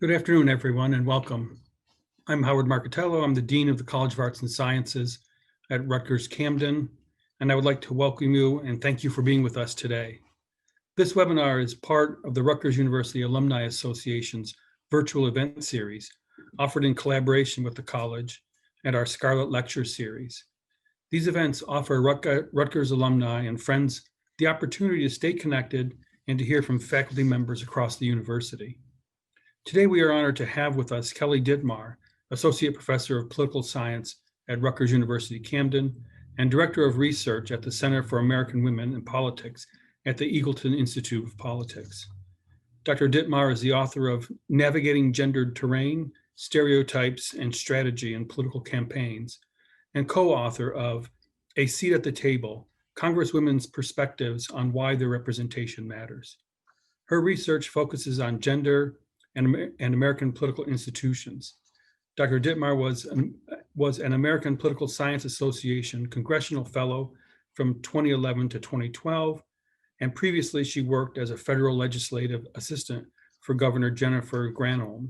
Good afternoon, everyone, and welcome. I'm Howard Marcatello. I'm the Dean of the College of Arts and Sciences at Rutgers Camden, and I would like to welcome you and thank you for being with us today. This webinar is part of the Rutgers University Alumni Association's virtual event series, offered in collaboration with the college and our Scarlet Lecture series. These events offer Rutgers alumni and friends the opportunity to stay connected and to hear from faculty members across the university. Today, we are honored to have with us Kelly Dittmar, Associate Professor of Political Science at Rutgers University Camden and Director of Research at the Center for American Women in Politics at the Eagleton Institute of Politics. Dr. Dittmar is the author of Navigating Gendered Terrain, Stereotypes and Strategy in Political Campaigns, and co-author of A Seat at the Table, Congresswomen's Perspectives on Why Their Representation Matters. Her research focuses on gender and American political institutions. Dr. Dittmar was an American Political Science Association Congressional Fellow from 2011 to 2012, and previously she worked as a federal legislative assistant for Governor Jennifer Granholm.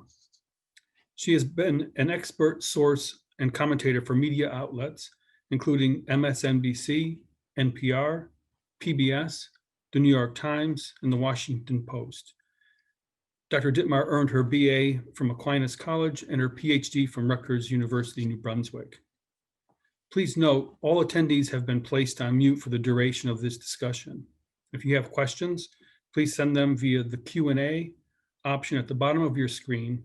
She has been an expert source and commentator for media outlets, including MSNBC, NPR, PBS, the New York Times, and the Washington Post. Dr. Dittmar earned her BA from Aquinas College and her PhD from Rutgers University, New Brunswick. Please note, all attendees have been placed on mute for the duration of this discussion. If you have questions, please send them via the Q&A option at the bottom of your screen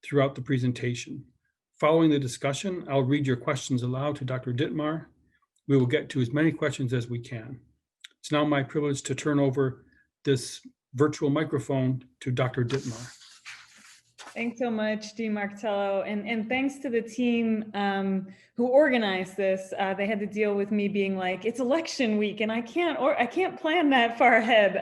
throughout the presentation. Following the discussion, I'll read your questions aloud to Dr. Dittmar. We will get to as many questions as we can. It's now my privilege to turn over this virtual microphone to Dr. Dittmar. Thanks so much, Dean Marcatello, and thanks to the team who organized this. They had to deal with me being like, it's election week, and I can't plan that far ahead.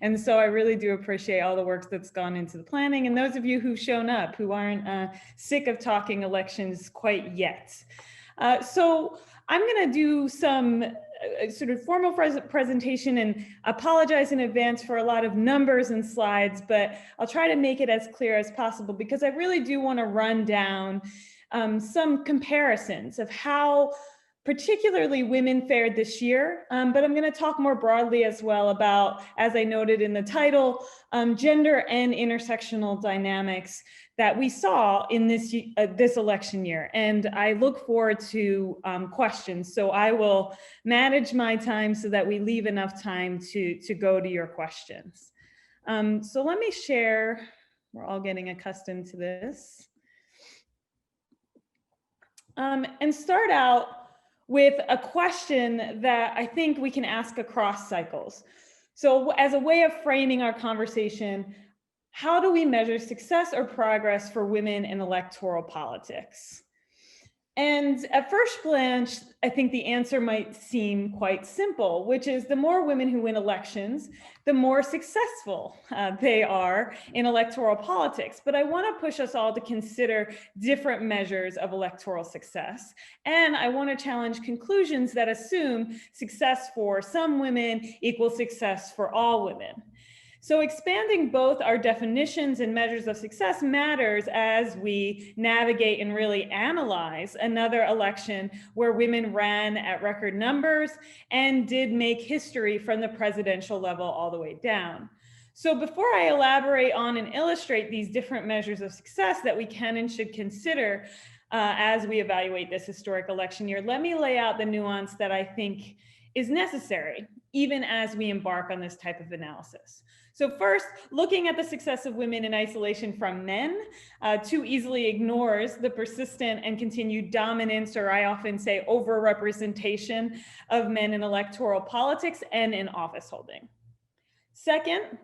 And so I really do appreciate all the work that's gone into the planning, and those of you who've shown up who aren't sick of talking elections quite yet. So I'm going to do some sort of formal presentation and apologize in advance for a lot of numbers and slides, but I'll try to make it as clear as possible because I really do want to run down some comparisons of how particularly women fared this year, but I'm going to talk more broadly as well about, as I noted in the title, gender and intersectional dynamics that we saw in this election year. And I look forward to questions. So I will manage my time so that we leave enough time to go to your questions. So let me share, we're all getting accustomed to this. And start out with a question that I think we can ask across cycles. So as a way of framing our conversation, how do we measure success or progress for women in electoral politics? And at first glance, I think the answer might seem quite simple, which is the more women who win elections, the more successful they are in electoral politics. But I want to push us all to consider different measures of electoral success. And I want to challenge conclusions that assume success for some women equals success for all women. So expanding both our definitions and measures of success matters as we navigate and really analyze another election where women ran at record numbers and did make history from the presidential level all the way down. So before I elaborate on and illustrate these different measures of success that we can and should consider as we evaluate this historic election year, let me lay out the nuance that I think is necessary, even as we embark on this type of analysis. So first, looking at the success of women in isolation from men too easily ignores the persistent and continued dominance, or I often say overrepresentation, of men in electoral politics and in office holding. Second,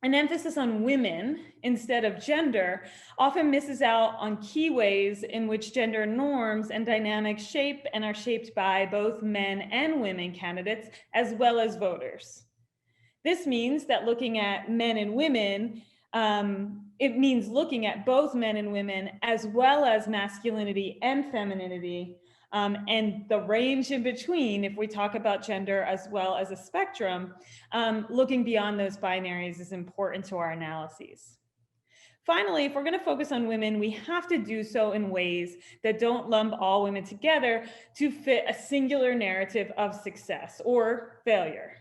an emphasis on women instead of gender often misses out on key ways in which gender norms and dynamics shape and are shaped by both men and women candidates, as well as voters. This means that looking at men and women, it means looking at both men and women as well as masculinity and femininity, and the range in between, if we talk about gender as well as a spectrum, looking beyond those binaries is important to our analyses. Finally, if we're going to focus on women, we have to do so in ways that don't lump all women together to fit a singular narrative of success or failure.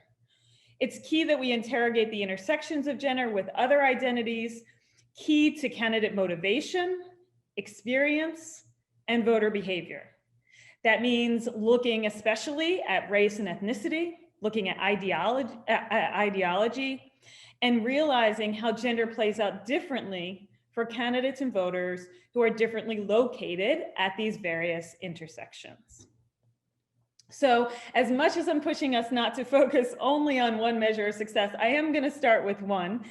It's key that we interrogate the intersections of gender with other identities, key to candidate motivation, experience, and voter behavior. That means looking especially at race and ethnicity, looking at ideology, and realizing how gender plays out differently for candidates and voters who are differently located at these various intersections. So as much as I'm pushing us not to focus only on one measure of success, I am going to start with one,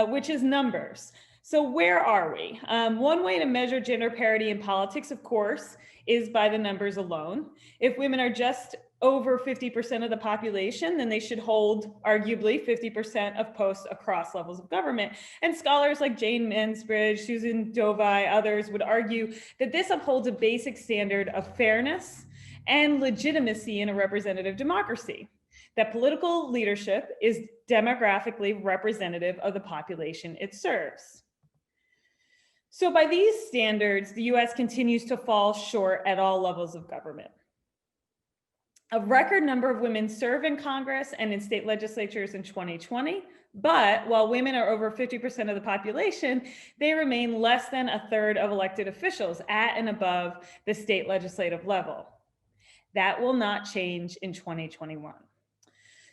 which is numbers. So where are we? One way to measure gender parity in politics, of course, is by the numbers alone. If women are just over 50% of the population, then they should hold arguably 50% of posts across levels of government. And scholars like Jane Mansbridge, Susan Dovai, others would argue that this upholds a basic standard of fairness and legitimacy in a representative democracy, that political leadership is demographically representative of the population it serves. So by these standards, the US continues to fall short at all levels of government. A record number of women serve in Congress and in state legislatures in 2020, but while women are over 50% of the population, they remain less than a third of elected officials at and above the state legislative level. That will not change in 2021.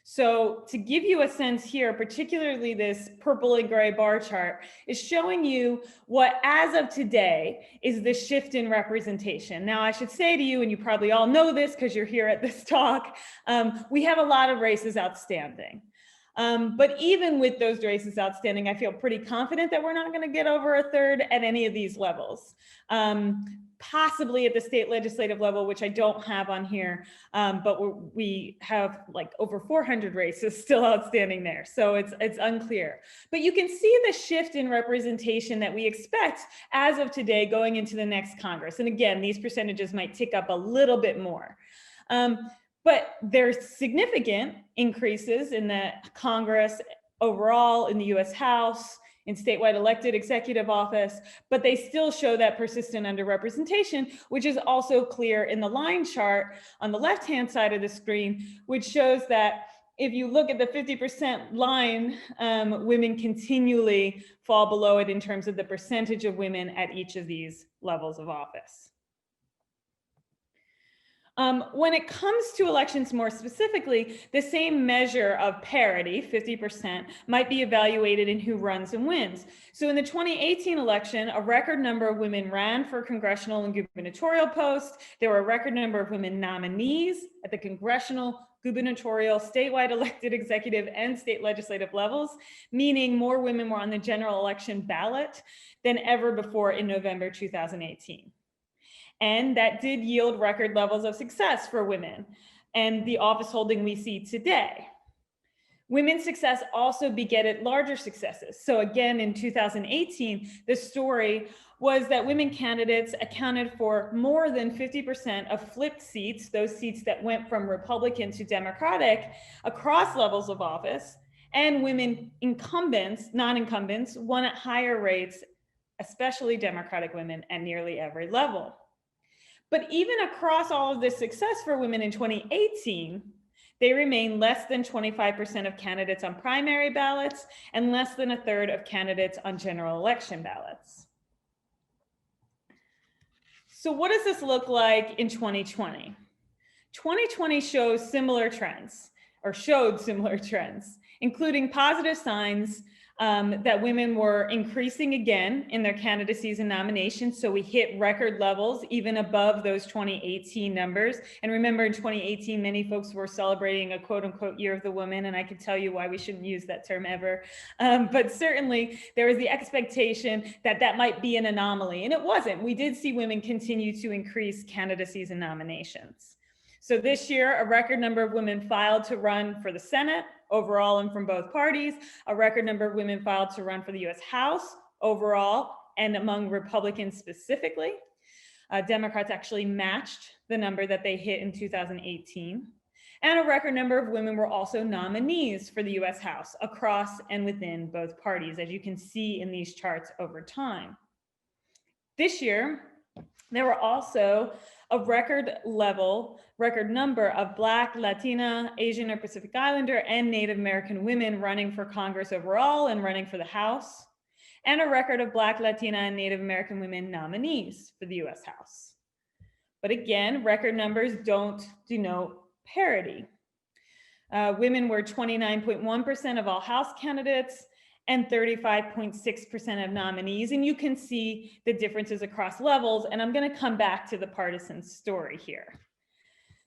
So to give you a sense here, particularly this purple and gray bar chart is showing you what, as of today, is the shift in representation. Now, I should say to you, and you probably all know this because you're here at this talk, we have a lot of races outstanding. But even with those races outstanding, I feel pretty confident that we're not going to get over a third at any of these levels. Possibly at the state legislative level, which I don't have on here, but we have like over 400 races still outstanding there. So it's unclear. But you can see the shift in representation that we expect as of today going into the next Congress. And again, these percentages might tick up a little bit more. But there's significant increases in the Congress overall, in the US House, in statewide elected executive office, but they still show that persistent underrepresentation, which is also clear in the line chart on the left-hand side of the screen, which shows that if you look at the 50% line, women continually fall below it in terms of the percentage of women at each of these levels of office. When it comes to elections more specifically, the same measure of parity, 50%, might be evaluated in who runs and wins. So in the 2018 election, a record number of women ran for congressional and gubernatorial posts. There were a record number of women nominees at the congressional, gubernatorial, statewide elected executive, and state legislative levels, meaning more women were on the general election ballot than ever before in November 2018. And that did yield record levels of success for women and the office holding we see today. Women's success also begetted larger successes. So again, in 2018, the story was that women candidates accounted for more than 50% of flipped seats, those seats that went from Republican to Democratic across levels of office, and women incumbents, non-incumbents, won at higher rates, especially Democratic women at nearly every level. But even across all of this success for women in 2018, they remain less than 25% of candidates on primary ballots and less than a third of candidates on general election ballots. So what does this look like in 2020? 2020 shows similar trends, or showed similar trends, including positive signs that women were increasing again in their candidacies and nominations. So we hit record levels even above those 2018 numbers. And remember, in 2018, many folks were celebrating a quote unquote year of the woman. And I can tell you why we shouldn't use that term ever. But certainly there was the expectation that that might be an anomaly. And it wasn't. We did see women continue to increase candidacies and nominations. So this year, a record number of women filed to run for the Senate overall and from both parties. A record number of women filed to run for the US House overall and among Republicans specifically. Democrats actually matched the number that they hit in 2018. And a record number of women were also nominees for the US House across and within both parties, as you can see in these charts over time. This year, there were also a record number of Black, Latina, Asian or Pacific Islander, and Native American women running for Congress overall and running for the House, and a record of Black, Latina, and Native American women nominees for the US House. But again, record numbers don't denote parity. Women were 29.1% of all House candidates and 35.6% of nominees. And you can see the differences across levels. And I'm going to come back to the partisan story here.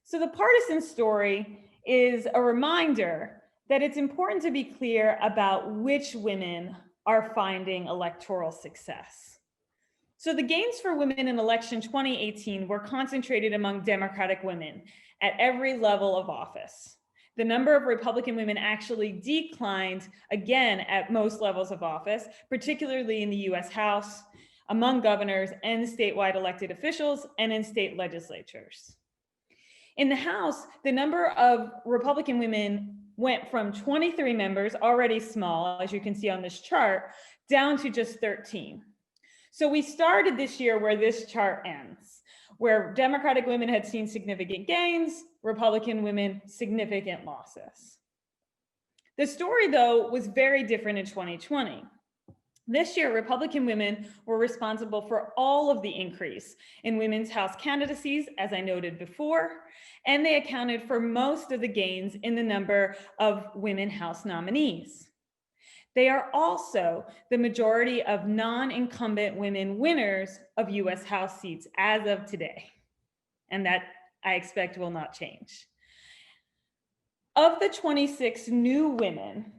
So the partisan story is a reminder that it's important to be clear about which women are finding electoral success. So the gains for women in election 2018 were concentrated among Democratic women at every level of office. The number of Republican women actually declined again at most levels of office, particularly in the US House, among governors and statewide elected officials, and in state legislatures. In the House, the number of Republican women went from 23 members, already small, as you can see on this chart, down to just 13. So we started this year where this chart ends, where Democratic women had seen significant gains, Republican women significant losses. The story, though, was very different in 2020. This year, Republican women were responsible for all of the increase in women's House candidacies, as I noted before, and they accounted for most of the gains in the number of women House nominees. They are also the majority of non-incumbent women winners of US House seats as of today, and that I expect will not change. Of the 26 new women,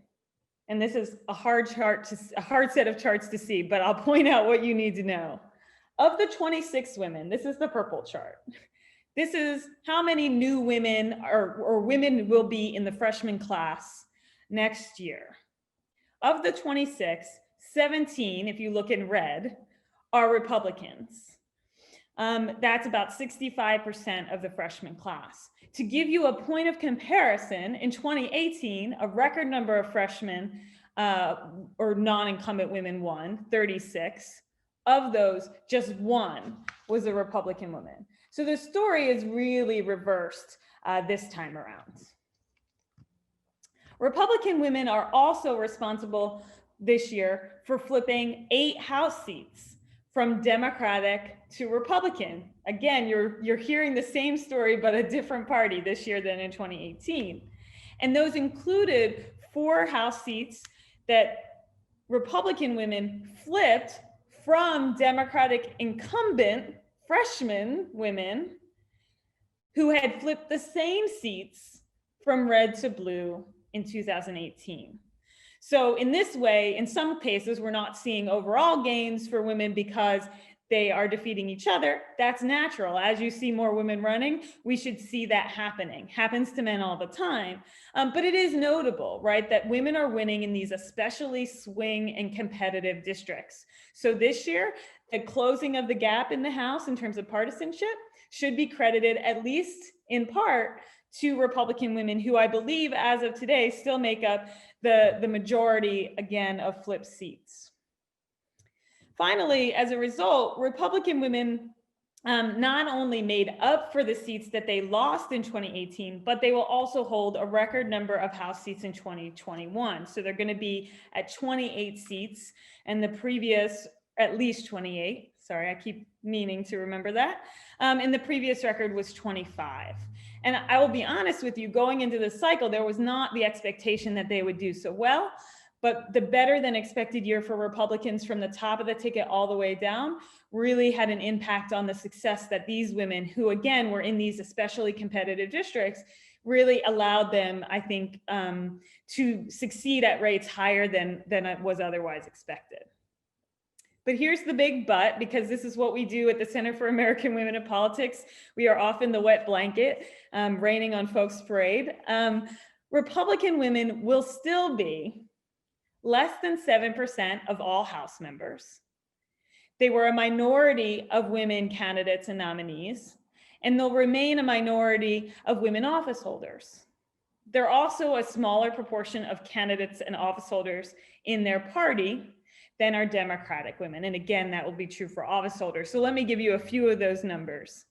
and this is a hard set of charts to see, but I'll point out what you need to know. Of the 26 women, this is the purple chart. This is how many new women or women will be in the freshman class next year. Of the 26, 17, if you look in red, are Republicans. That's about 65% of the freshman class. To give you a point of comparison, in 2018, a record number of freshmen or non-incumbent women won, 36. Of those, just one was a Republican woman. So the story is really reversed this time around. Republican women are also responsible this year for flipping 8 House seats from Democratic to Republican. Again, you're hearing the same story, but a different party this year than in 2018. And those included 4 House seats that Republican women flipped from Democratic incumbent freshman women who had flipped the same seats from red to blue in 2018. So in this way, in some cases, we're not seeing overall gains for women because they are defeating each other. That's natural. As you see more women running, we should see that happening. Happens to men all the time. But it is notable, right, that women are winning in these especially swing and competitive districts. So this year, the closing of the gap in the House in terms of partisanship should be credited, at least in part, to Republican women who I believe as of today still make up the majority, again, of flipped seats. Finally, as a result, Republican women not only made up for the seats that they lost in 2018, but they will also hold a record number of House seats in 2021. So they're going to be at 28 seats, and the previous, at least 28. Sorry, I keep meaning to remember that. And the previous record was 25. And I will be honest with you, going into this cycle, there was not the expectation that they would do so well, but the better than expected year for Republicans from the top of the ticket all the way down really had an impact on the success that these women, who again were in these especially competitive districts, really allowed them, I think, to succeed at rates higher than it was otherwise expected. But here's the big but, because this is what we do at the Center for American Women in Politics. We are often the wet blanket, raining on folks' parade. Republican women will still be less than 7% of all House members. They were a minority of women candidates and nominees, and they'll remain a minority of women office holders. They're also a smaller proportion of candidates and office holders in their party than are Democratic women. And again, that will be true for office holders. So let me give you a few of those numbers.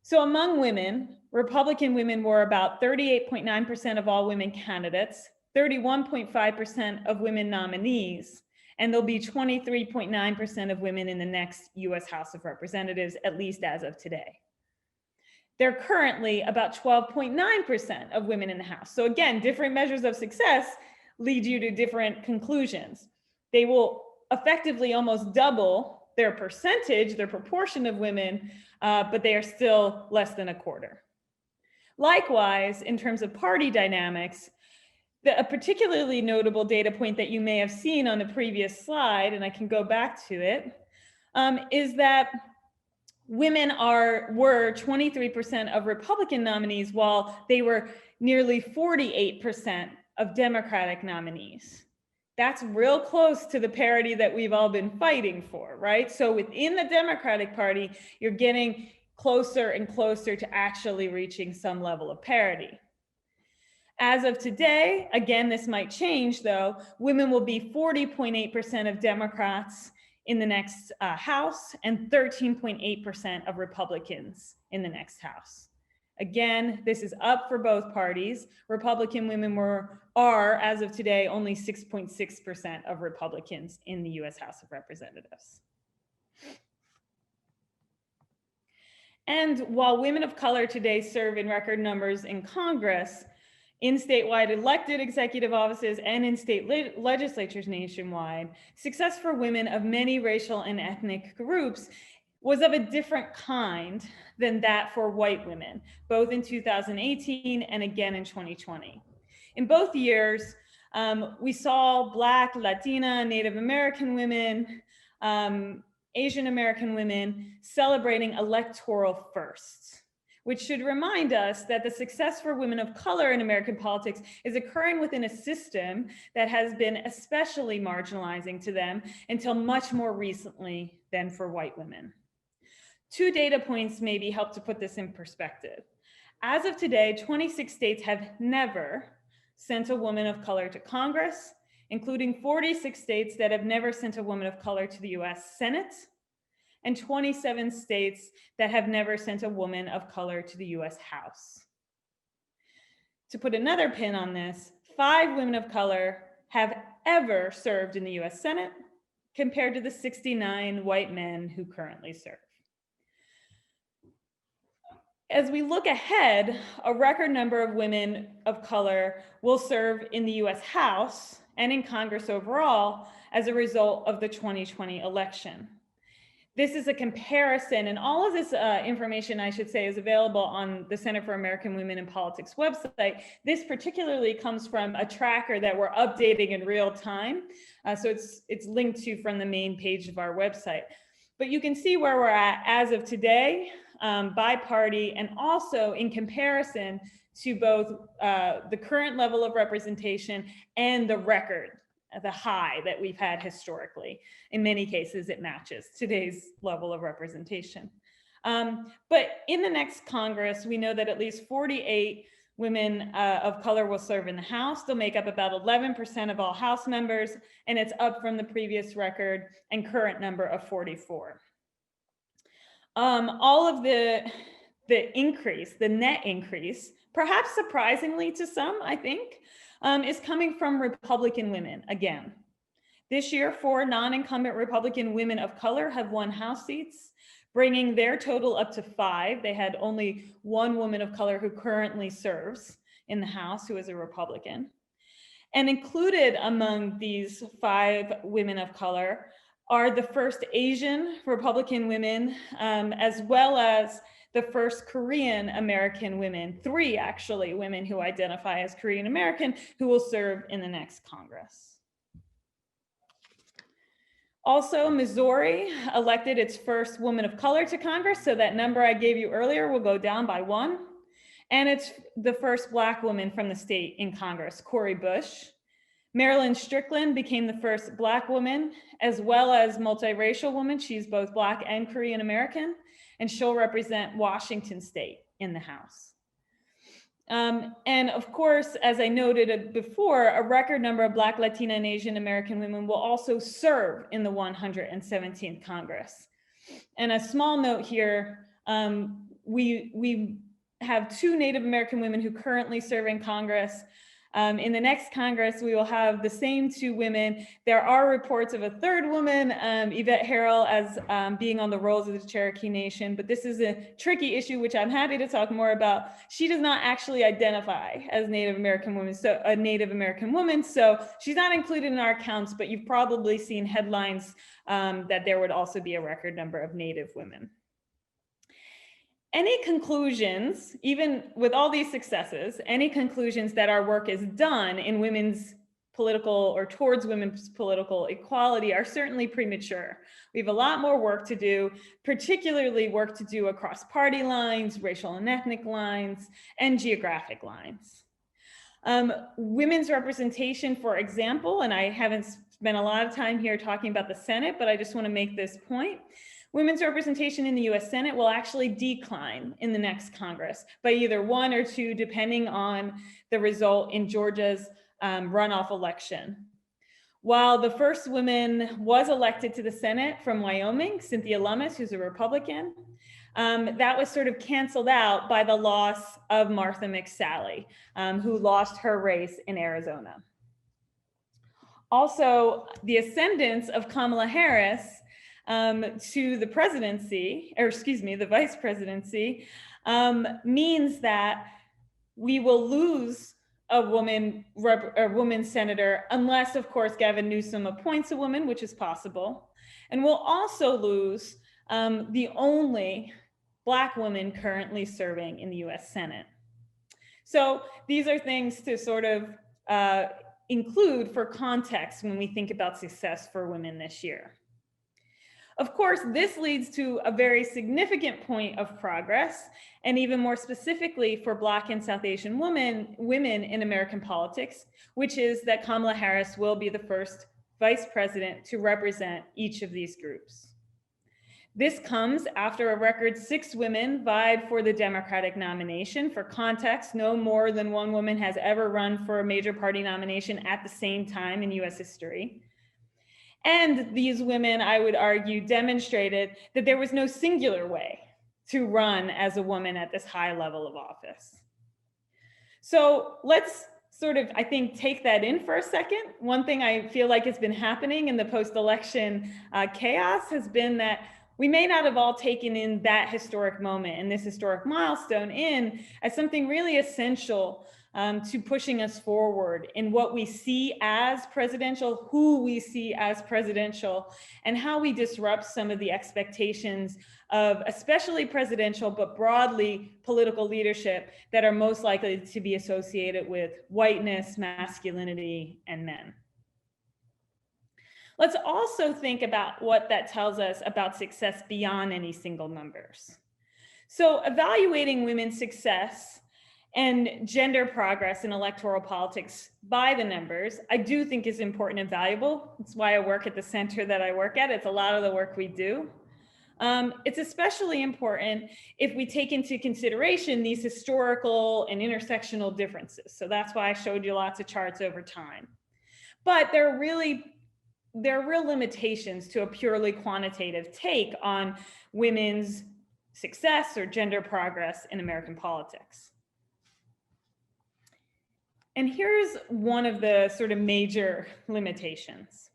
So among women, Republican women were about 38.9% of all women candidates, 31.5% of women nominees, and there'll be 23.9% of women in the next US House of Representatives, at least as of today. There are currently about 12.9% of women in the House. So again, different measures of success lead you to different conclusions. They will effectively almost double their percentage, their proportion of women, but they are still less than a quarter. Likewise, in terms of party dynamics, a particularly notable data point that you may have seen on the previous slide, and I can go back to it, is that women were 23% of Republican nominees, while they were nearly 48% of Democratic nominees. That's real close to the parity that we've all been fighting for, right? So within the Democratic Party, you're getting closer and closer to actually reaching some level of parity. As of today, again, this might change though, women will be 40.8% of Democrats in the next House and 13.8% of Republicans in the next House. Again, this is up for both parties. Republican women are, as of today, only 6.6% of Republicans in the US House of Representatives. And while women of color today serve in record numbers in Congress, in statewide elected executive offices and in state legislatures nationwide, success for women of many racial and ethnic groups was of a different kind than that for white women, both in 2018 and again in 2020. In both years, we saw Black, Latina, Native American women, Asian American women celebrating electoral firsts, which should remind us that the success for women of color in American politics is occurring within a system that has been especially marginalizing to them until much more recently than for white women. Two data points maybe help to put this in perspective. As of today, 26 states have never sent a woman of color to Congress, including 46 states that have never sent a woman of color to the US Senate, and 27 states that have never sent a woman of color to the US House. To put another pin on this, 5 women of color have ever served in the US Senate, compared to the 69 white men who currently serve. As we look ahead, a record number of women of color will serve in the US House and in Congress overall as a result of the 2020 election. This is a comparison, and all of this information, I should say, is available on the Center for American Women in Politics website. This particularly comes from a tracker that we're updating in real time. So it's linked to from the main page of our website. But you can see where we're at as of today, by party, and also in comparison to both the current level of representation and the record, the high that we've had historically. In many cases, it matches today's level of representation. But in the next Congress, we know that at least 48 women of color will serve in the House. They'll make up about 11% of all House members, and it's up from the previous record and current number of 44. All of the increase, the net increase, perhaps surprisingly to some, I think, is coming from Republican women again. This year, 4 non-incumbent Republican women of color have won House seats, bringing their total up to 5. They had only 1 woman of color who currently serves in the House who is a Republican. And included among these 5 women of color are the first Asian Republican women, as well as the first Korean American women, 3 actually women who identify as Korean American who will serve in the next Congress. Also, Missouri elected its first woman of color to Congress, so that number I gave you earlier will go down by 1. And it's the first Black woman from the state in Congress, Cori Bush. Marilyn Strickland became the first Black woman, as well as multiracial woman. She's both Black and Korean American, and she'll represent Washington State in the House. And of course, as I noted before, a record number of Black, Latina, and Asian American women will also serve in the 117th Congress. And a small note here, we have 2 Native American women who currently serve in Congress. In the next Congress, we will have the same 2 women. There are reports of a 3rd woman, Yvette Harrell, as being on the rolls of the Cherokee Nation, but this is a tricky issue, which I'm happy to talk more about. She does not actually identify as Native American woman, so a Native American woman, so she's not included in our counts, but you've probably seen headlines that there would also be a record number of Native women. Any conclusions, even with all these successes, any conclusions that our work is done in women's political or towards women's political equality are certainly premature. We have a lot more work to do, particularly work to do across party lines, racial and ethnic lines, and geographic lines. Women's representation, for example, and I haven't spent a lot of time here talking about the Senate, but I just want to make this point. Women's representation in the US Senate will actually decline in the next Congress by either 1 or 2, depending on the result in Georgia's runoff election. While the first woman was elected to the Senate from Wyoming, Cynthia Lummis, who's a Republican, that was sort of canceled out by the loss of Martha McSally, who lost her race in Arizona. Also, the ascendance of Kamala Harris to the presidency, or excuse me, the vice presidency, means that we will lose a woman senator, unless, of course, Gavin Newsom appoints a woman, which is possible. And we'll also lose the only Black woman currently serving in the US Senate. So these are things to sort of include for context when we think about success for women this year. Of course, this leads to a very significant point of progress, and even more specifically for Black and South Asian women in American politics, which is that Kamala Harris will be the first vice president to represent each of these groups. This comes after a record 6 women vied for the Democratic nomination. For context, no more than 1 woman has ever run for a major party nomination at the same time in US history. And these women, I would argue, demonstrated that there was no singular way to run as a woman at this high level of office. So let's sort of, I think, take that in for a second. One thing I feel like has been happening in the post-election chaos has been that we may not have all taken in that historic moment and this historic milestone in as something really essential to pushing us forward in what we see as presidential, who we see as presidential, and how we disrupt some of the expectations of especially presidential, but broadly political leadership that are most likely to be associated with whiteness, masculinity, and men. Let's also think about what that tells us about success beyond any single numbers. So evaluating women's success and gender progress in electoral politics by the numbers, I do think is important and valuable. It's why I work at the center that I work at. It's a lot of the work we do. It's especially important if we take into consideration these historical and intersectional differences. So that's why I showed you lots of charts over time. But there are real limitations to a purely quantitative take on women's success or gender progress in American politics. And here's one of the sort of major limitations.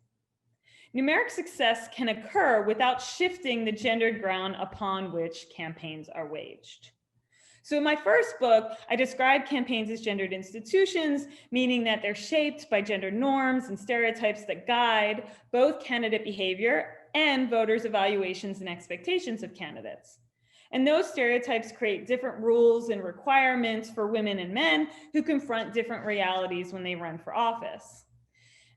Numeric success can occur without shifting the gendered ground upon which campaigns are waged. So in my first book, I described campaigns as gendered institutions, meaning that they're shaped by gender norms and stereotypes that guide both candidate behavior and voters' evaluations and expectations of candidates. And those stereotypes create different rules and requirements for women and men who confront different realities when they run for office.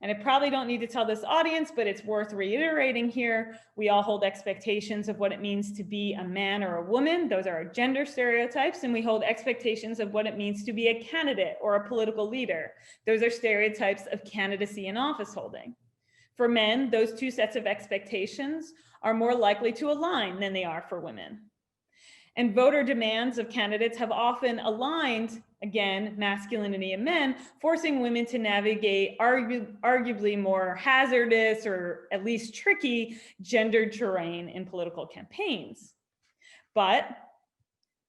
And I probably don't need to tell this audience, but it's worth reiterating here. We all hold expectations of what it means to be a man or a woman. Those are our gender stereotypes. And we hold expectations of what it means to be a candidate or a political leader. Those are stereotypes of candidacy and office holding. For men, those 2 sets of expectations are more likely to align than they are for women. And voter demands of candidates have often aligned, again, masculinity and men, forcing women to navigate arguably more hazardous or at least tricky gendered terrain in political campaigns. But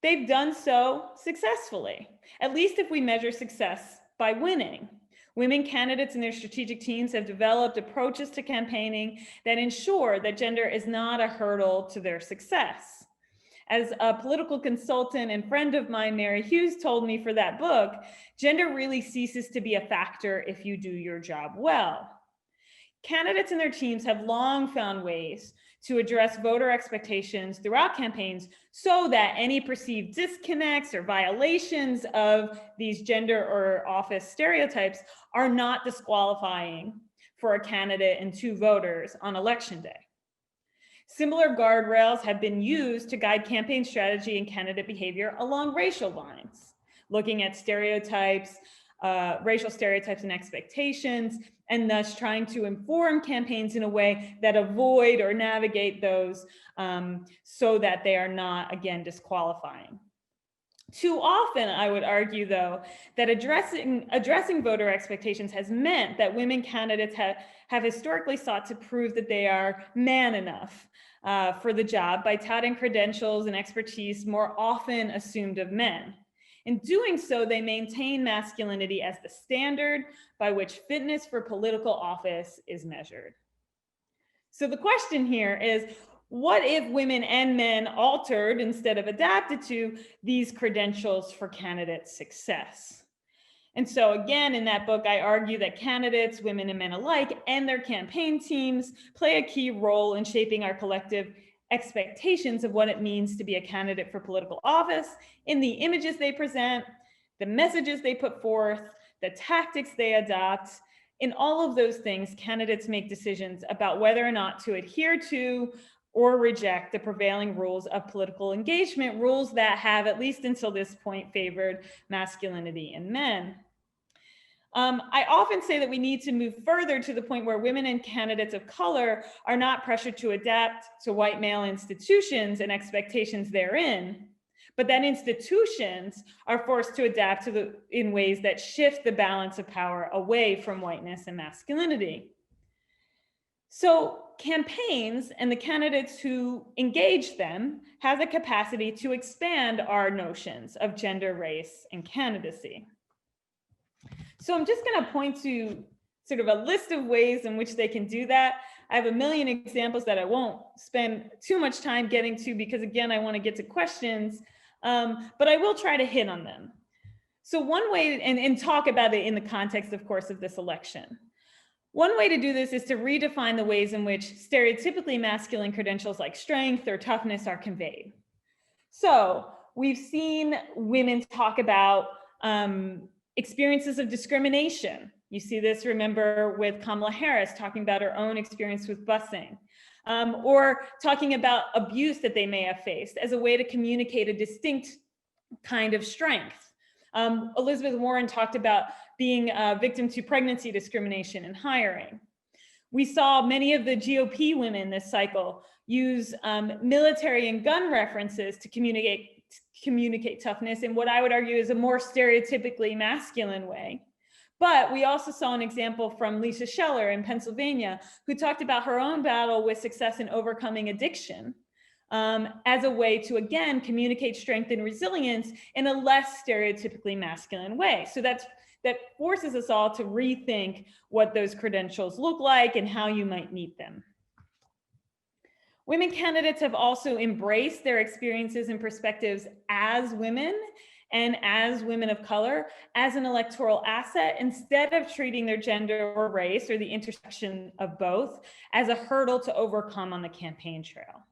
they've done so successfully, at least if we measure success by winning. Women candidates and their strategic teams have developed approaches to campaigning that ensure that gender is not a hurdle to their success. As a political consultant and friend of mine, Mary Hughes, told me for that book, gender really ceases to be a factor if you do your job well. Candidates and their teams have long found ways to address voter expectations throughout campaigns so that any perceived disconnects or violations of these gender or office stereotypes are not disqualifying for a candidate and two voters on election day. Similar guardrails have been used to guide campaign strategy and candidate behavior along racial lines, looking at stereotypes, racial stereotypes and expectations, and thus trying to inform campaigns in a way that avoid or navigate those so that they are not, again, disqualifying. Too often, I would argue, though, that addressing voter expectations has meant that women candidates have historically sought to prove that they are man enough for the job by touting credentials and expertise more often assumed of men. In doing so, they maintain masculinity as the standard by which fitness for political office is measured. So the question here is, what if women and men altered instead of adapted to these credentials for candidate success? And so again, in that book, I argue that candidates, women and men alike, and their campaign teams play a key role in shaping our collective expectations of what it means to be a candidate for political office in the images they present, the messages they put forth, the tactics they adopt. In all of those things, candidates make decisions about whether or not to adhere to or reject the prevailing rules of political engagement, rules that have, at least until this point, favored masculinity in men. I often say that we need to move further to the point where women and candidates of color are not pressured to adapt to white male institutions and expectations therein, but that institutions are forced to adapt in ways that shift the balance of power away from whiteness and masculinity. So campaigns and the candidates who engage them have the capacity to expand our notions of gender, race, and candidacy. So I'm just going to point to sort of a list of ways in which they can do that. I have a million examples that I won't spend too much time getting to because, again, I want to get to questions, but I will try to hit on them. So one way, and talk about it in the context, of course, of this election. One way to do this is to redefine the ways in which stereotypically masculine credentials like strength or toughness are conveyed. So we've seen women talk about experiences of discrimination. You see this, remember, with Kamala Harris talking about her own experience with busing, or talking about abuse that they may have faced as a way to communicate a distinct kind of strength. Elizabeth Warren talked about being a victim to pregnancy discrimination and hiring. We saw many of the GOP women this cycle use military and gun references to communicate toughness in what I would argue is a more stereotypically masculine way. But we also saw an example from Lisa Scheller in Pennsylvania, who talked about her own battle with success in overcoming addiction as a way to, again, communicate strength and resilience in a less stereotypically masculine way. So that forces us all to rethink what those credentials look like and how you might meet them. Women candidates have also embraced their experiences and perspectives as women and as women of color as an electoral asset, instead of treating their gender or race or the intersection of both as a hurdle to overcome on the campaign trail.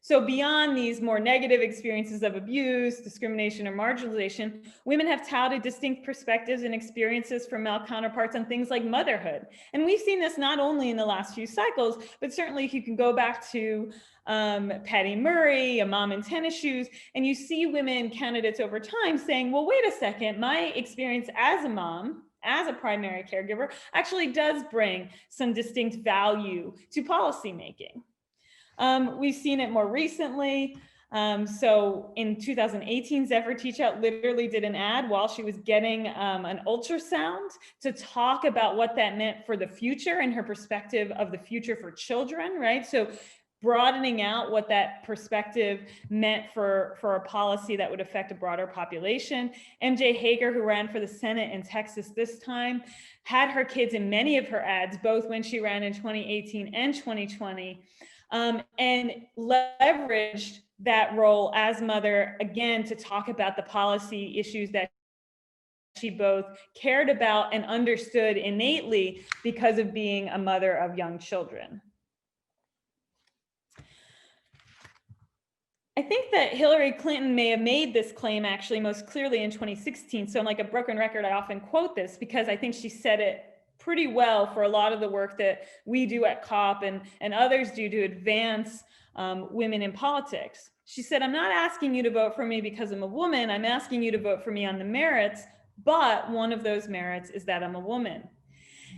So beyond these more negative experiences of abuse, discrimination, or marginalization, women have touted distinct perspectives and experiences from male counterparts on things like motherhood. And we've seen this not only in the last few cycles, but certainly if you can go back to Patty Murray, A Mom in Tennis Shoes, and you see women candidates over time saying, well, wait a second, my experience as a mom, as a primary caregiver, actually does bring some distinct value to policymaking. We've seen it more recently So in 2018, Zephyr Teachout literally did an ad while she was getting an ultrasound to talk about what that meant for the future and her perspective of the future for children, right? So broadening out what that perspective meant for a policy that would affect a broader population. MJ Hager, who ran for the Senate in Texas this time, had her kids in many of her ads, both when she ran in 2018 and 2020, and leveraged that role as mother, again, to talk about the policy issues that she both cared about and understood innately because of being a mother of young children. I think that Hillary Clinton may have made this claim actually most clearly in 2016. So I'm like a broken record, I often quote this because I think she said it pretty well for a lot of the work that we do at COP and others do to advance women in politics. She said, I'm not asking you to vote for me because I'm a woman, I'm asking you to vote for me on the merits, but one of those merits is that I'm a woman.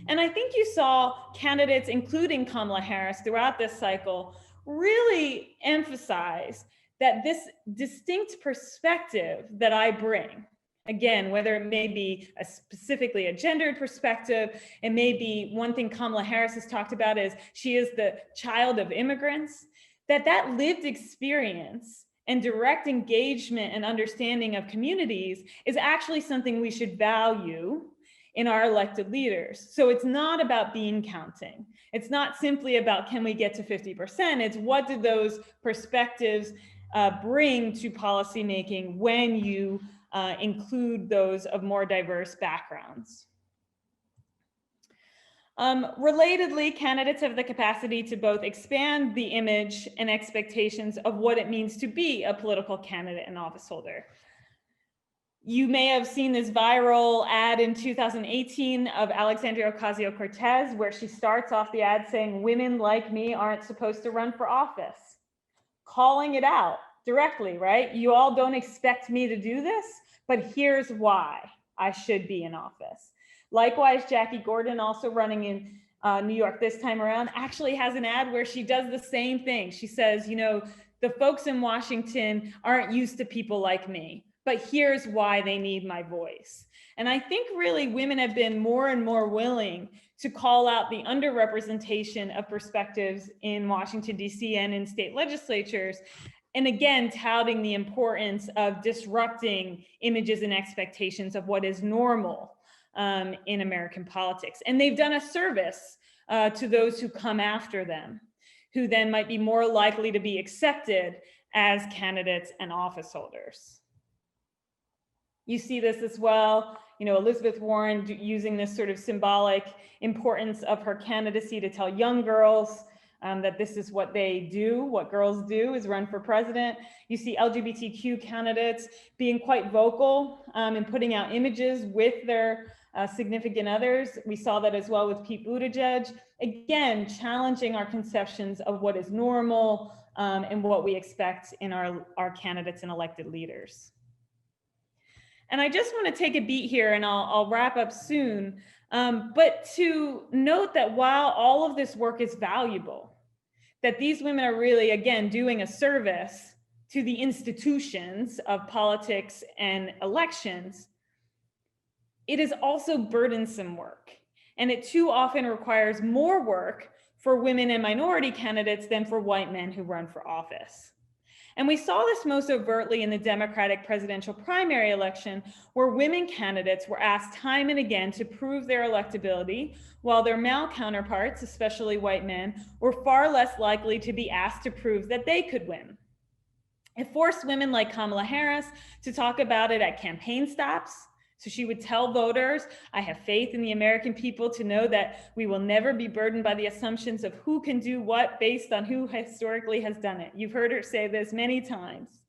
And I think you saw candidates, including Kamala Harris, throughout this cycle, really emphasize that this distinct perspective that I bring, again, whether it may be specifically a gendered perspective, it may be one thing Kamala Harris has talked about is she is the child of immigrants, that lived experience and direct engagement and understanding of communities is actually something we should value in our elected leaders. So it's not about bean counting. It's not simply about can we get to 50%, it's what do those perspectives bring to policymaking when you include those of more diverse backgrounds. Relatedly, candidates have the capacity to both expand the image and expectations of what it means to be a political candidate and office holder. You may have seen this viral ad in 2018 of Alexandria Ocasio-Cortez, where she starts off the ad saying, women like me aren't supposed to run for office, calling it out directly, right? You all don't expect me to do this, but here's why I should be in office. Likewise, Jackie Gordon, also running in New York this time around, actually has an ad where she does the same thing. She says, you know, the folks in Washington aren't used to people like me, but here's why they need my voice. And I think really women have been more and more willing to call out the underrepresentation of perspectives in Washington, DC and in state legislatures. And again, touting the importance of disrupting images and expectations of what is normal in American politics. And they've done a service to those who come after them, who then might be more likely to be accepted as candidates and office holders. You see this as well, you know, Elizabeth Warren using this sort of symbolic importance of her candidacy to tell young girls that this is what they do, what girls do is run for president. You see LGBTQ candidates being quite vocal and putting out images with their significant others. We saw that as well with Pete Buttigieg. Again, challenging our conceptions of what is normal and what we expect in our candidates and elected leaders. And I just want to take a beat here and I'll wrap up soon, but to note that while all of this work is valuable, that these women are really, again, doing a service to the institutions of politics and elections, it is also burdensome work. And it too often requires more work for women and minority candidates than for white men who run for office. And we saw this most overtly in the Democratic presidential primary election, where women candidates were asked time and again to prove their electability, while their male counterparts, especially white men, were far less likely to be asked to prove that they could win. It forced women like Kamala Harris to talk about it at campaign stops. So she would tell voters, I have faith in the American people to know that we will never be burdened by the assumptions of who can do what based on who historically has done it. You've heard her say this many times.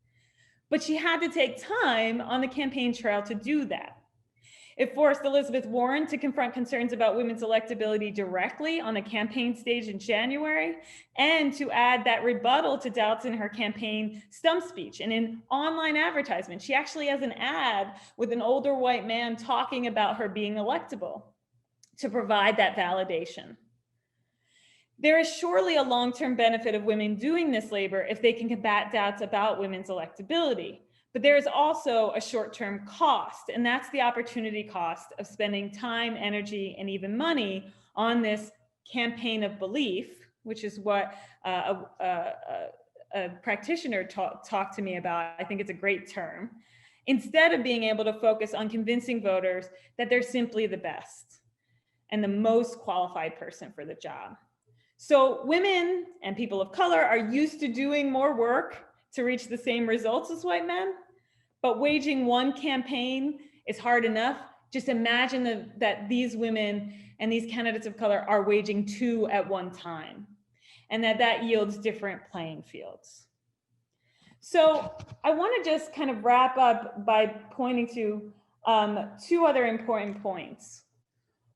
But she had to take time on the campaign trail to do that. It forced Elizabeth Warren to confront concerns about women's electability directly on the campaign stage in January, and to add that rebuttal to doubts in her campaign stump speech and in online advertisement. She actually has an ad with an older white man talking about her being electable to provide that validation. There is surely a long-term benefit of women doing this labor if they can combat doubts about women's electability. But there is also a short-term cost, and that's the opportunity cost of spending time, energy, and even money on this campaign of belief, which is what a practitioner talked to me about. I think it's a great term. Instead of being able to focus on convincing voters that they're simply the best and the most qualified person for the job. So women and people of color are used to doing more work to reach the same results as white men, but waging one campaign is hard enough. Just imagine that these women and these candidates of color are waging two at one time, and that yields different playing fields. So I want to just kind of wrap up by pointing to two other important points.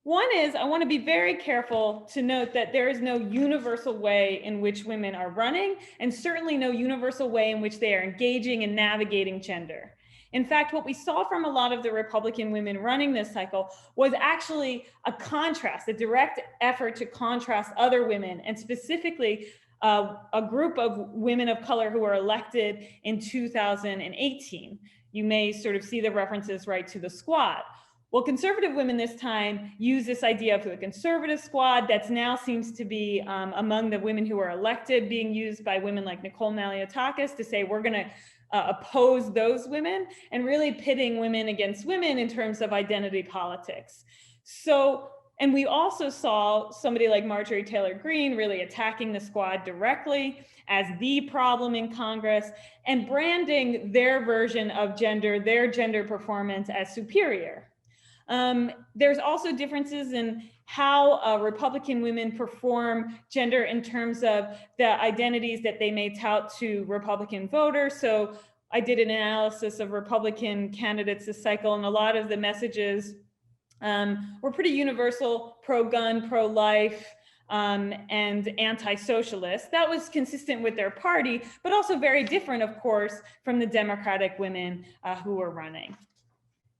One is I want to be very careful to note that there is no universal way in which women are running, and certainly no universal way in which they are engaging and navigating gender. In fact, what we saw from a lot of the Republican women running this cycle was actually a contrast, a direct effort to contrast other women, and specifically a group of women of color who were elected in 2018. You may sort of see the references right to the squad. Well, conservative women this time use this idea of the conservative squad that's now seems to be among the women who were elected, being used by women like Nicole Maliotakis to say we're going to oppose those women, and really pitting women against women in terms of identity politics. So, and we also saw somebody like Marjorie Taylor Greene really attacking the squad directly as the problem in Congress and branding their version of gender, their gender performance as superior. There's also differences in how Republican women perform gender in terms of the identities that they may tout to Republican voters. So I did an analysis of Republican candidates this cycle, and a lot of the messages were pretty universal: pro-gun, pro-life, and anti-socialist. That was consistent with their party, but also very different, of course, from the Democratic women who were running.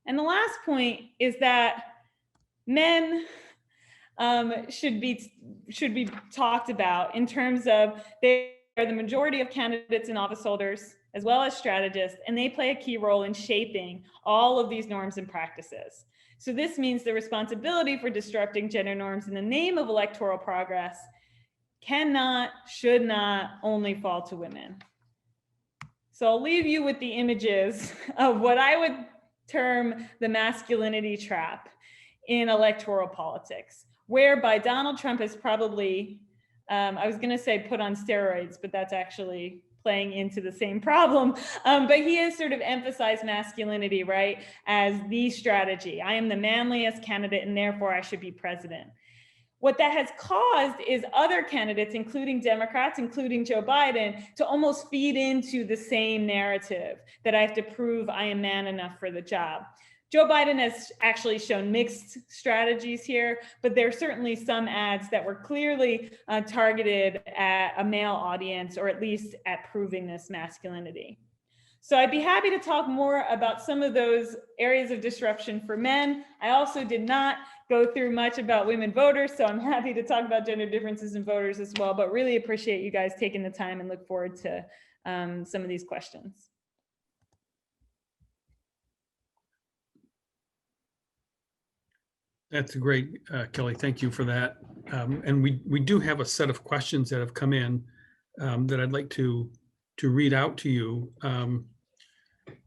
And the last point is that men should be talked about in terms of they are the majority of candidates and office holders, as well as strategists, and they play a key role in shaping all of these norms and practices. So this means the responsibility for disrupting gender norms in the name of electoral progress cannot, should not only fall to women. So I'll leave you with the images of what I would term the masculinity trap in electoral politics, whereby Donald Trump is probably, I was going to say put on steroids, but that's actually playing into the same problem. But he has sort of emphasized masculinity, right, as the strategy. I am the manliest candidate, and therefore I should be president. What that has caused is other candidates, including Democrats, including Joe Biden, to almost feed into the same narrative that I have to prove I am man enough for the job. Joe Biden has actually shown mixed strategies here, but there are certainly some ads that were clearly targeted at a male audience, or at least at proving this masculinity. So I'd be happy to talk more about some of those areas of disruption for men. I also did not go through much about women voters, so I'm happy to talk about gender differences in voters as well, but really appreciate you guys taking the time and look forward to some of these questions. That's great, Kelly. Thank you for that. And we do have a set of questions that have come in that I'd like to read out to you.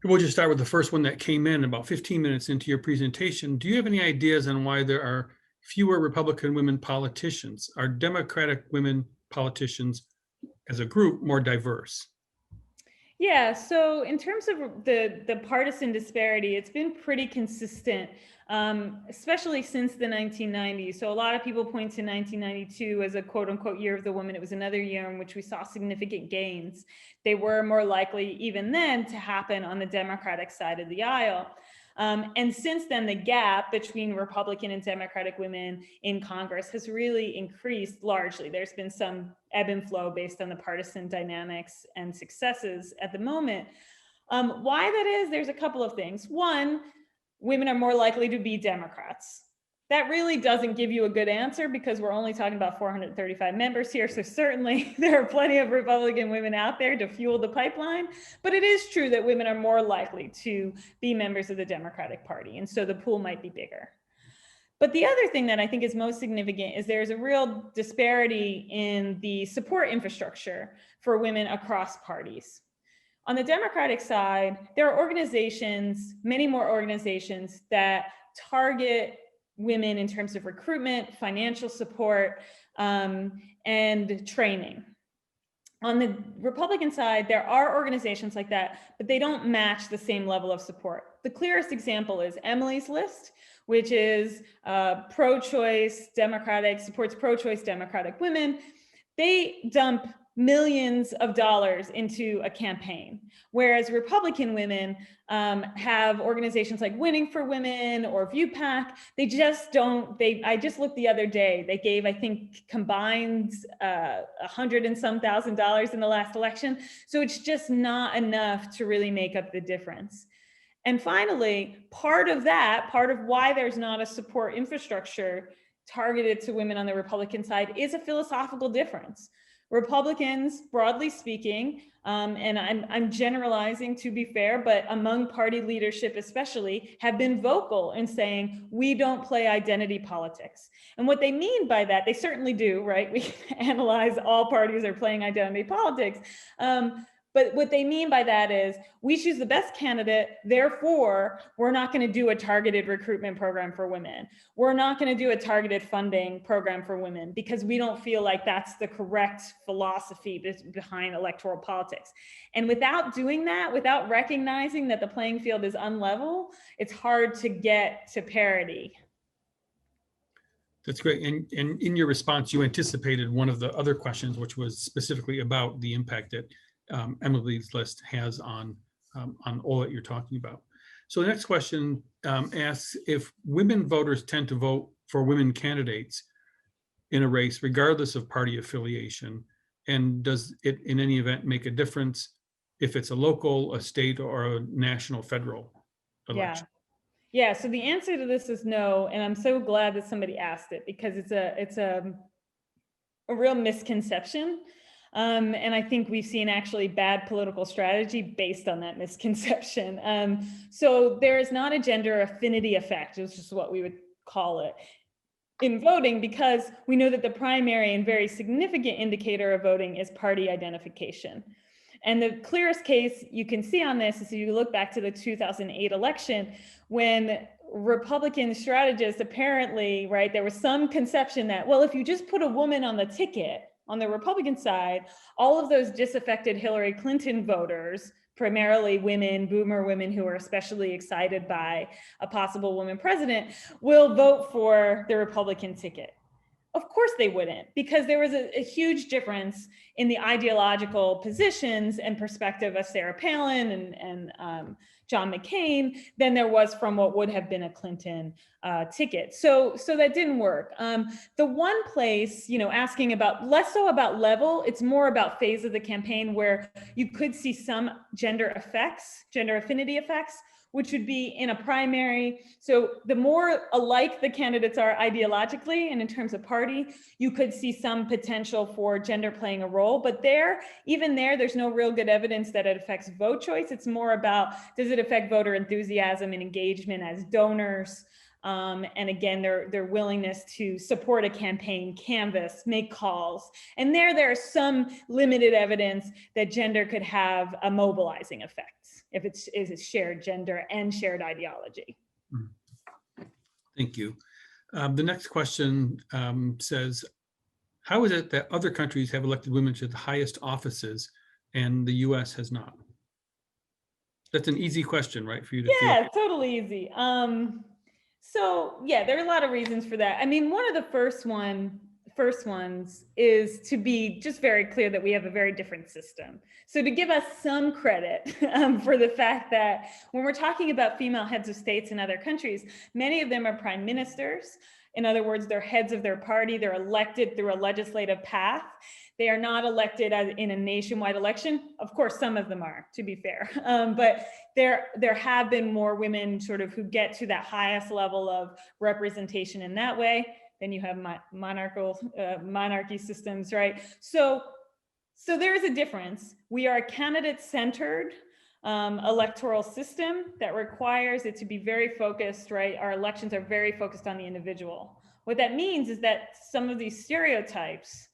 We'll just start with the first one that came in about 15 minutes into your presentation. Do you have any ideas on why there are fewer Republican women politicians? Are Democratic women politicians as a group more diverse? Yeah, so in terms of the partisan disparity, it's been pretty consistent, especially since the 1990s. So a lot of people point to 1992 as a quote unquote year of the woman. It was another year in which we saw significant gains. They were more likely even then to happen on the Democratic side of the aisle. And since then, the gap between Republican and Democratic women in Congress has really increased largely. There's been some ebb and flow based on the partisan dynamics and successes at the moment. Why that is, there's a couple of things. One, women are more likely to be Democrats. That really doesn't give you a good answer because we're only talking about 435 members here. So certainly there are plenty of Republican women out there to fuel the pipeline, but it is true that women are more likely to be members of the Democratic Party. And so the pool might be bigger. But the other thing that I think is most significant is there's a real disparity in the support infrastructure for women across parties. On the Democratic side, there are organizations, many more organizations that target women in terms of recruitment, financial support, and training. On the Republican side, there are organizations like that, but they don't match the same level of support. The clearest example is Emily's List, which is pro-choice Democratic, supports pro-choice Democratic women. They dump millions of dollars into a campaign, whereas Republican women have organizations like Winning for Women or ViewPAC. They just don't, I just looked the other day, they gave, I think, combined $100 and some thousand in the last election. So it's just not enough to really make up the difference. And finally, part of why there's not a support infrastructure targeted to women on the Republican side is a philosophical difference. Republicans, broadly speaking, and I'm generalizing to be fair, but among party leadership especially, have been vocal in saying, we don't play identity politics. And what they mean by that, they certainly do, right? We can analyze all parties are playing identity politics. But what they mean by that is we choose the best candidate, therefore, we're not going to do a targeted recruitment program for women. We're not going to do a targeted funding program for women because we don't feel like that's the correct philosophy behind electoral politics. And without doing that, without recognizing that the playing field is unlevel, it's hard to get to parity. That's great. And in your response, you anticipated one of the other questions, which was specifically about the impact that Emily's List has on all that you're talking about. So the next question asks if women voters tend to vote for women candidates in a race, regardless of party affiliation, and does it in any event make a difference if it's a local, a state, or a national, federal election? Yeah, so the answer to this is no, and I'm so glad that somebody asked it because it's a real misconception. And I think we've seen actually bad political strategy based on that misconception. So there is not a gender affinity effect, which is what we would call it, in voting, because we know that the primary and very significant indicator of voting is party identification. And the clearest case you can see on this is if you look back to the 2008 election, when Republican strategists apparently, right, there was some conception that, well, if you just put a woman on the ticket, on the Republican side, all of those disaffected Hillary Clinton voters, primarily women, boomer women who are especially excited by a possible woman president, will vote for the Republican ticket. Of course they wouldn't, because there was a huge difference in the ideological positions and perspective of Sarah Palin and John McCain than there was from what would have been a Clinton ticket. So that didn't work. The one place, asking about less so about level, it's more about phase of the campaign where you could see some gender affinity effects, which would be in a primary. So the more alike the candidates are ideologically and in terms of party, you could see some potential for gender playing a role. But even there's no real good evidence that it affects vote choice. It's more about, does it affect voter enthusiasm and engagement as donors? And again, their willingness to support a campaign, canvass, make calls. And there is some limited evidence that gender could have a mobilizing effect if it's shared gender and shared ideology. Thank you. The next question says, how is it that other countries have elected women to the highest offices and the US has not? That's an easy question, right, for you to Yeah, totally easy. So yeah, there are a lot of reasons for that. I mean, one of the first ones is to be just very clear that we have a very different system. So to give us some credit for the fact that when we're talking about female heads of states in other countries, many of them are prime ministers. In other words, they're heads of their party. They're elected through a legislative path. They are not elected as in a nationwide election. Of course, some of them are, to be fair. But there have been more women sort of who get to that highest level of representation in that way. Then you have monarchy systems, right? So there is a difference. We are a candidate-centered electoral system that requires it to be very focused, right? Our elections are very focused on the individual. What that means is that some of these stereotypes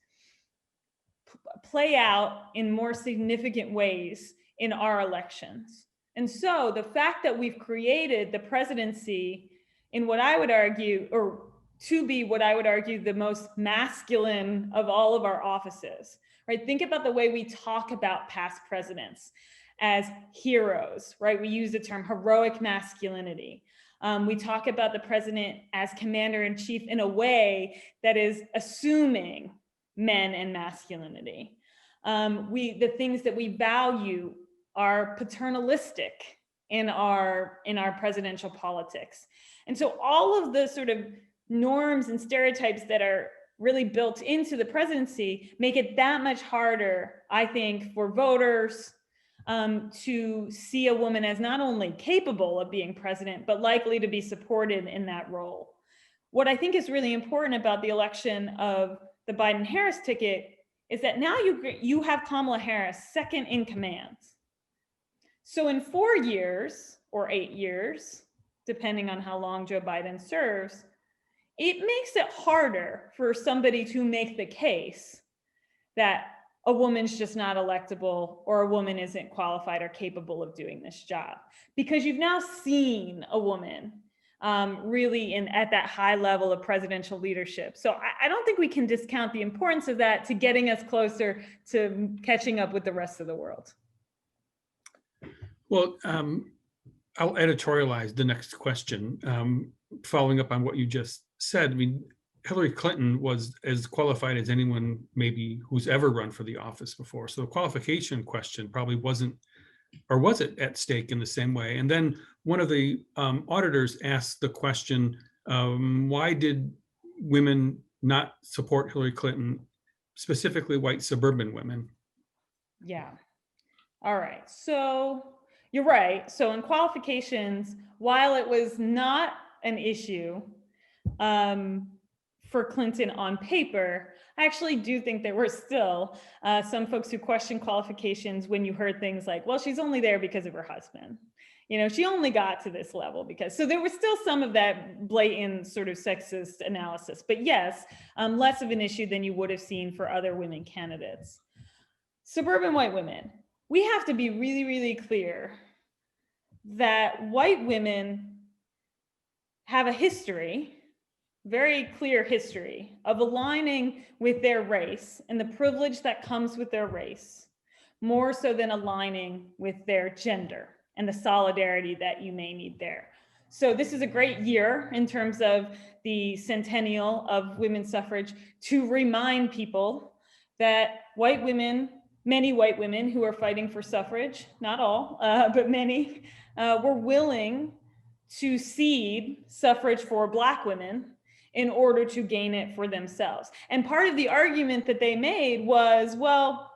play out in more significant ways in our elections. And so the fact that we've created the presidency in what I would argue, or to be what I would argue the most masculine of all of our offices, right? Think about the way we talk about past presidents as heroes, right? We use the term heroic masculinity. We talk about the president as commander-in-chief in a way that is assuming men and masculinity. The things that we value are paternalistic in our presidential politics. And so all of the sort of norms and stereotypes that are really built into the presidency make it that much harder, I think, for voters to see a woman as not only capable of being president, but likely to be supported in that role. What I think is really important about the election of the Biden-Harris ticket is that now you have Kamala Harris second in command. So in 4 years or 8 years, depending on how long Joe Biden serves, it makes it harder for somebody to make the case that a woman's just not electable or a woman isn't qualified or capable of doing this job. Because you've now seen a woman really at that high level of presidential leadership. So I don't think we can discount the importance of that to getting us closer to catching up with the rest of the world. Well, I'll editorialize the next question. Following up on what you just said, I mean, Hillary Clinton was as qualified as anyone maybe who's ever run for the office before. So the qualification question probably wasn't, or was it at stake in the same way? And then one of the auditors asked the question, why did women not support Hillary Clinton, specifically white suburban women? Yeah. All right. So you're right. So in qualifications, while it was not an issue for Clinton on paper, I actually do think there were still some folks who questioned qualifications when you heard things like, well, she's only there because of her husband. You know, she only got to this level because, so there was still some of that blatant sort of sexist analysis, but yes, less of an issue than you would have seen for other women candidates. Suburban white women, we have to be really, really clear that white women have a history, very clear history, of aligning with their race and the privilege that comes with their race, more so than aligning with their gender and the solidarity that you may need there. So this is a great year in terms of the centennial of women's suffrage to remind people that white women, many white women who are fighting for suffrage, not all, but many, were willing to cede suffrage for Black women in order to gain it for themselves. And part of the argument that they made was, well,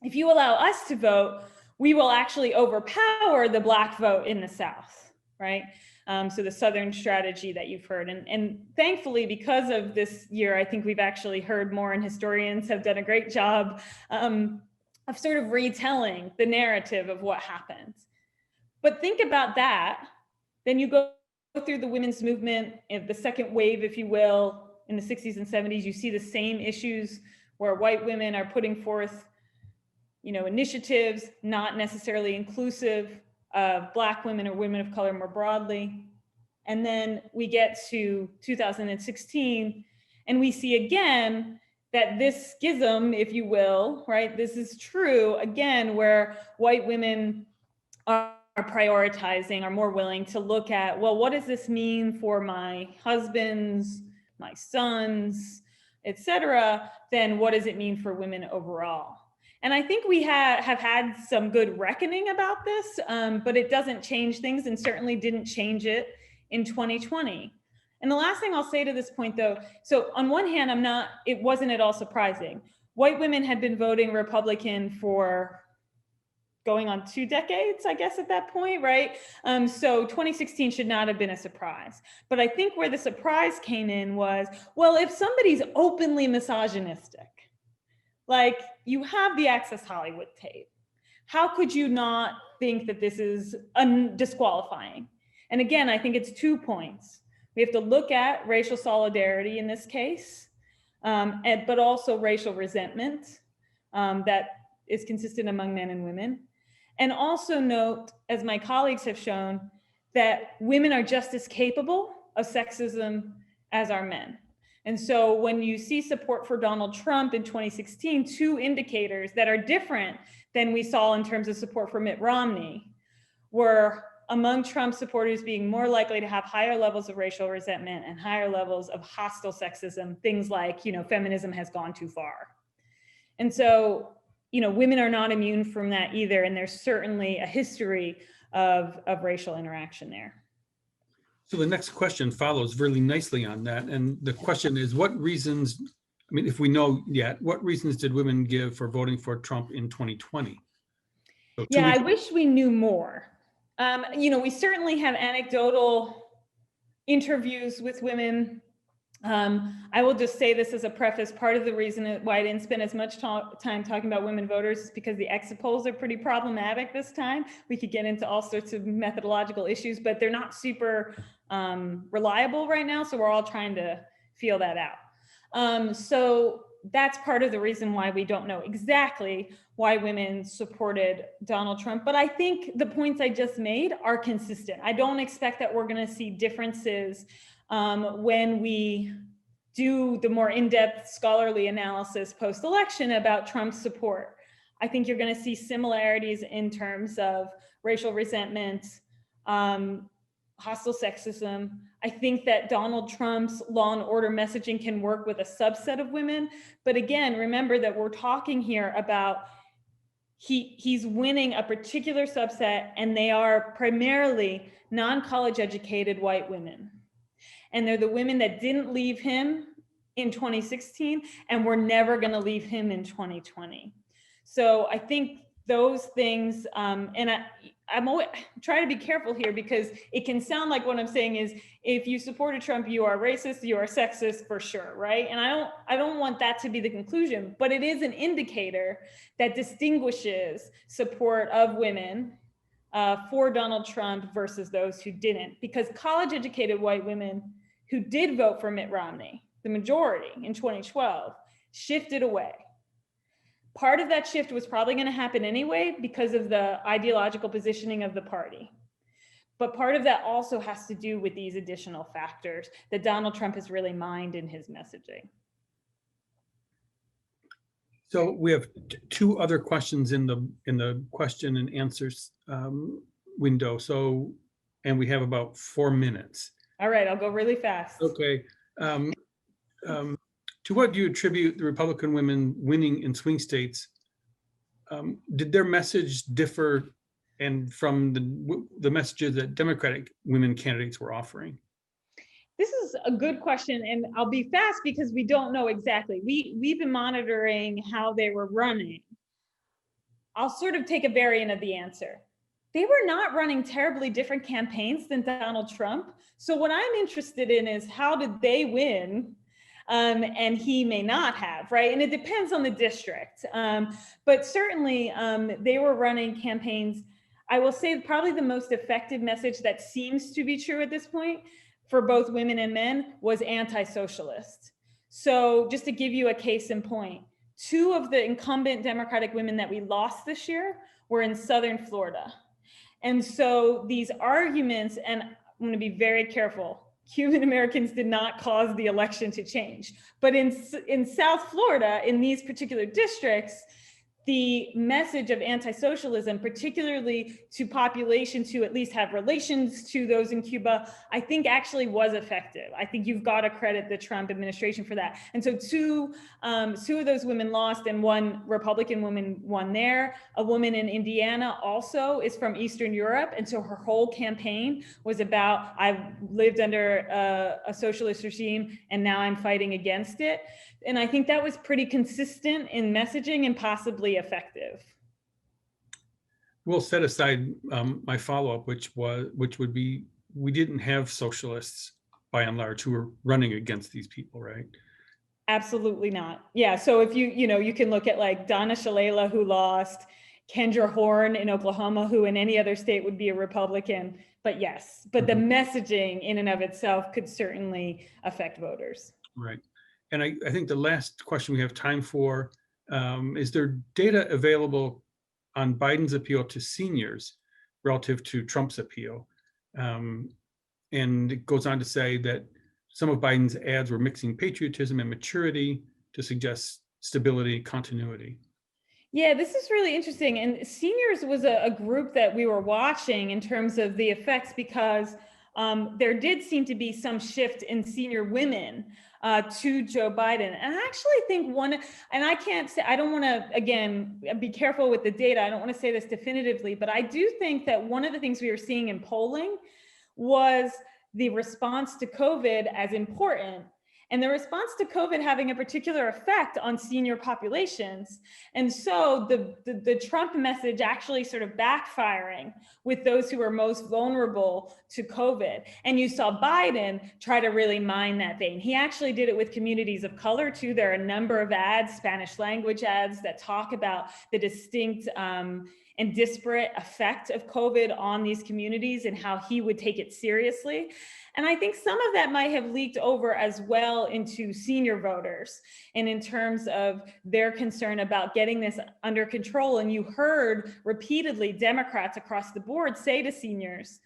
if you allow us to vote, we will actually overpower the Black vote in the South, right? So the Southern strategy that you've heard. And thankfully, because of this year, I think we've actually heard more, and historians have done a great job of sort of retelling the narrative of what happened. But think about that, then you go through the women's movement, the second wave, if you will, in the 60s and 70s, you see the same issues where white women are putting forth, you know, initiatives not necessarily inclusive of Black women or women of color more broadly. And then we get to 2016, and we see again that this schism, if you will, right, this is true again, where white women are prioritizing, are more willing to look at, well, what does this mean for my husbands, my sons, et cetera, then what does it mean for women overall? And I think we have had some good reckoning about this, but it doesn't change things, and certainly didn't change it in 2020. And the last thing I'll say to this point though, so on one hand, it wasn't at all surprising. White women had been voting Republican for going on 2 decades, I guess, at that point, right? So 2016 should not have been a surprise. But I think where the surprise came in was, well, if somebody's openly misogynistic, like you have the Access Hollywood tape, how could you not think that this is disqualifying? And again, I think it's 2 points. We have to look at racial solidarity in this case, but also racial resentment that is consistent among men and women. And also note, as my colleagues have shown, that women are just as capable of sexism as are men. And so when you see support for Donald Trump in 2016, 2 indicators that are different than we saw in terms of support for Mitt Romney were among Trump supporters being more likely to have higher levels of racial resentment and higher levels of hostile sexism, things like, feminism has gone too far. And so, women are not immune from that either. And there's certainly a history of racial interaction there. So the next question follows really nicely on that. And the question is, what reasons, if we know yet, what reasons did women give for voting for Trump in 2020? So I wish we knew more. We certainly have anecdotal interviews with women. I will just say this as a preface. Part of the reason why I didn't spend as much time talking about women voters is because the exit polls are pretty problematic this time. We could get into all sorts of methodological issues, but they're not super reliable right now. So we're all trying to feel that out. So that's part of the reason why we don't know exactly why women supported Donald Trump. But I think the points I just made are consistent. I don't expect that we're going to see differences when we do the more in-depth scholarly analysis post-election about Trump's support. I think you're going to see similarities in terms of racial resentment, hostile sexism. I think that Donald Trump's law and order messaging can work with a subset of women. But again, remember that we're talking here about he's winning a particular subset, and they are primarily non-college educated white women. And they're the women that didn't leave him in 2016 and were never going to leave him in 2020. So I think those things, and I'm always trying to be careful here because it can sound like what I'm saying is if you supported Trump, you are racist, you are sexist for sure, right? And I don't want that to be the conclusion, but it is an indicator that distinguishes support of women for Donald Trump versus those who didn't, because college-educated white women who did vote for Mitt Romney, the majority in 2012, shifted away. Part of that shift was probably going to happen anyway because of the ideological positioning of the party. But part of that also has to do with these additional factors that Donald Trump has really mined in his messaging. So we have 2 other questions in the question and answers window. So, and we have about 4 minutes. All right, I'll go really fast. Okay. To what do you attribute the Republican women winning in swing states? Did their message differ from the messages that Democratic women candidates were offering? This is a good question, and I'll be fast because we don't know exactly. We've been monitoring how they were running. I'll sort of take a variant of the answer. They were not running terribly different campaigns than Donald Trump. So what I'm interested in is how did they win? And he may not have, right? And it depends on the district. But certainly they were running campaigns. I will say probably the most effective message that seems to be true at this point for both women and men was anti-socialist. So just to give you a case in point, 2 of the incumbent Democratic women that we lost this year were in Southern Florida. And so these arguments, and I'm going to be very careful, Cuban Americans did not cause the election to change. But in South Florida, in these particular districts, the message of anti-socialism, particularly to populations who at least have relations to those in Cuba, I think actually was effective. I think you've got to credit the Trump administration for that. And so two of those women lost, and one Republican woman won there. A woman in Indiana also is from Eastern Europe. And so her whole campaign was about, I lived under a socialist regime and now I'm fighting against it. And I think that was pretty consistent in messaging and possibly effective. We'll set aside my follow-up, which would be, we didn't have socialists by and large who were running against these people, right? Absolutely not. Yeah. So if you can look at like Donna Shalala, who lost, Kendra Horn in Oklahoma, who in any other state would be a Republican. But yes, but the messaging in and of itself could certainly affect voters. Right. And I think the last question we have time for, is there data available on Biden's appeal to seniors relative to Trump's appeal? And it goes on to say that some of Biden's ads were mixing patriotism and maturity to suggest stability, continuity. Yeah, this is really interesting. And seniors was a group that we were watching in terms of the effects, because there did seem to be some shift in senior women to Joe Biden. And I actually think and I can't say, I don't want to, again, be careful with the data. I don't want to say this definitively, but I do think that one of the things we were seeing in polling was the response to COVID as important, and the response to COVID having a particular effect on senior populations. And so the Trump message actually sort of backfiring with those who are most vulnerable to COVID. And you saw Biden try to really mine that vein. He actually did it with communities of color too. There are a number of ads, Spanish language ads, that talk about the distinct and disparate effect of COVID on these communities and how he would take it seriously. And I think some of that might have leaked over as well into senior voters, and in terms of their concern about getting this under control. And you heard repeatedly Democrats across the board say to seniors,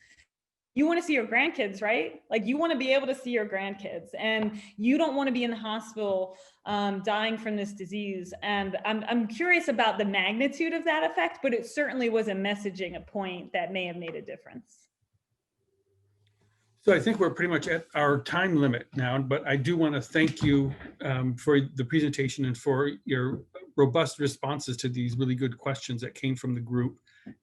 you want to see your grandkids, right? Like, you want to be able to see your grandkids, and you don't want to be in the hospital dying from this disease. And I'm curious about the magnitude of that effect, but it certainly was a messaging, a point that may have made a difference. So I think we're pretty much at our time limit now, but I do want to thank you for the presentation and for your robust responses to these really good questions that came from the group.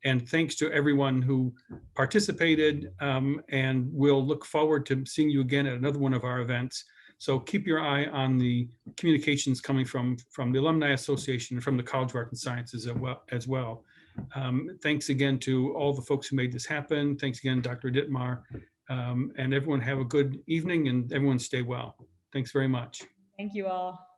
And thanks to everyone who participated, and we'll look forward to seeing you again at another one of our events. So keep your eye on the communications coming from the Alumni Association and from the College of Arts and Sciences as well. Thanks again to all the folks who made this happen. Thanks again, Dr. Dittmar. And everyone have a good evening, and everyone stay well. Thanks very much. Thank you all.